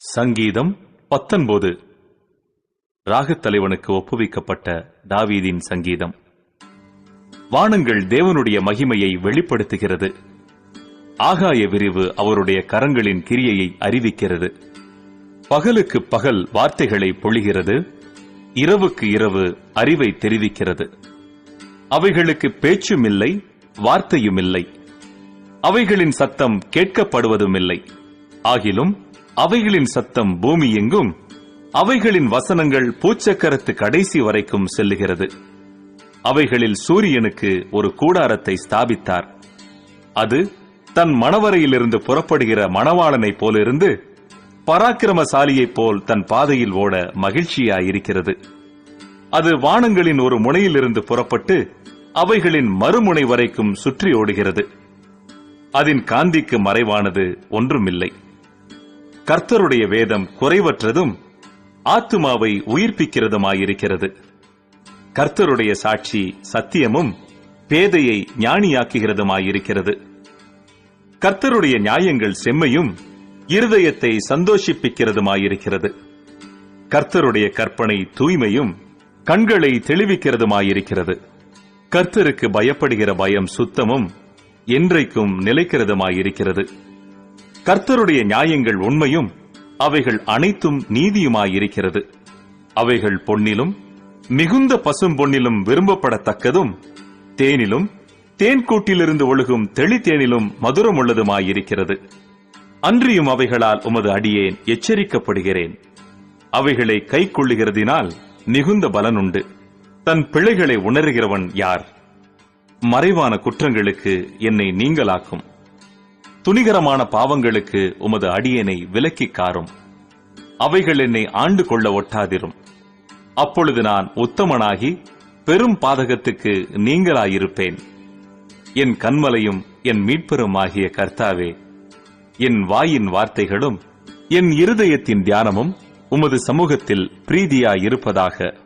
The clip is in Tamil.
சங்கீதம் 19. ராகத்தலைவனுக்கு ஒப்புவிக்கப்பட்ட தாவீதின் சங்கீதம். வானங்கள் தேவனுடைய மகிமையை வெளிப்படுத்துகிறது. ஆகாய விரிவு அவருடைய கரங்களின் கிரியையை அறிவிக்கிறது. பகலுக்கு பகல் வார்த்தைகளை பொழிகிறது, இரவுக்கு இரவு அறிவை தெரிவிக்கிறது. அவைகளுக்கு பேச்சுமில்லை, வார்த்தையுமில்லை. அவைகளின் சத்தம் கேட்கப்படுவதுமில்லை. ஆகிலும் அவைகளின் சத்தம் பூமி எங்கும், அவைகளின் வசனங்கள் பூச்சக்கரத்து கடைசி வரைக்கும் செல்லுகிறது. அவைகளில் சூரியனுக்கு ஒரு கூடாரத்தை ஸ்தாபித்தார். அது தன் மணவரையிலிருந்து புறப்படுகிற மணவாளனைப் போலிருந்து பராக்கிரமசாலியைப் போல் தன் பாதையில் ஓட மகிழ்ச்சியாயிருக்கிறது. அது வானங்களின் ஒரு முனையிலிருந்து புறப்பட்டு அவைகளின் மறுமுனை வரைக்கும் சுற்றி ஓடுகிறது. அதன் காந்திக்கு மறைவானது ஒன்றுமில்லை. கர்த்தருடைய வேதம் குறைவற்றதும் ஆத்துமாவை உயிர்ப்பிக்கிறதுமாயிருக்கிறது. கர்த்தருடைய சாட்சி சத்தியமும் பேதையை ஞானியாக்குகிறதுமாயிருக்கிறது. கர்த்தருடைய நியாயங்கள் செம்மையும் இருதயத்தை சந்தோஷிப்பிக்கிறதுமாயிருக்கிறது. கர்த்தருடைய கற்பனை தூய்மையும் கண்களை தெளிவிக்கிறதுமாயிருக்கிறது. கர்த்தருக்கு பயப்படுகிற பயம் சுத்தமும் என்றைக்கும் நிலைக்கிறதுமாயிருக்கிறது. கர்த்தருடைய நியாயங்கள் உண்மையும் அவைகள் அனைத்தும் நீதியுமாயிருக்கிறது. அவைகள் பொன்னிலும் மிகுந்த பசும் பொன்னிலும் விரும்பப்படத்தக்கதும் தேனிலும் தேன்கூட்டிலிருந்து ஒழுகும் தெளித்தேனிலும் மதுரமுள்ளதுமாயிருக்கிறது. அன்றியும் அவைகளால் உமது அடியேன் எச்சரிக்கப்படுகிறேன். அவைகளை கைக்கொள்ளுகிறதினால் மிகுந்த பலனுண்டு. தன் பிழைகளை உணர்கிறவன் யார்? மறைவான குற்றங்களுக்கு என்னை நீங்களாக்கும். துணிகரமான பாவங்களுக்கு உமது அடியேனை விலக்கிக் காரும். அவைகள் என்னை ஆண்டு கொள்ள ஒட்டாதிரும். அப்பொழுது நான் உத்தமனாகி பெரும் பாதகத்துக்கு நீங்களாயிருப்பேன். என் கன்மலையும் என் மீட்பெருமாகிய கர்த்தாவே, என் வாயின் வார்த்தைகளும் என் இருதயத்தின் தியானமும் உமது சமூகத்தில் பிரீதியாயிருப்பதாக.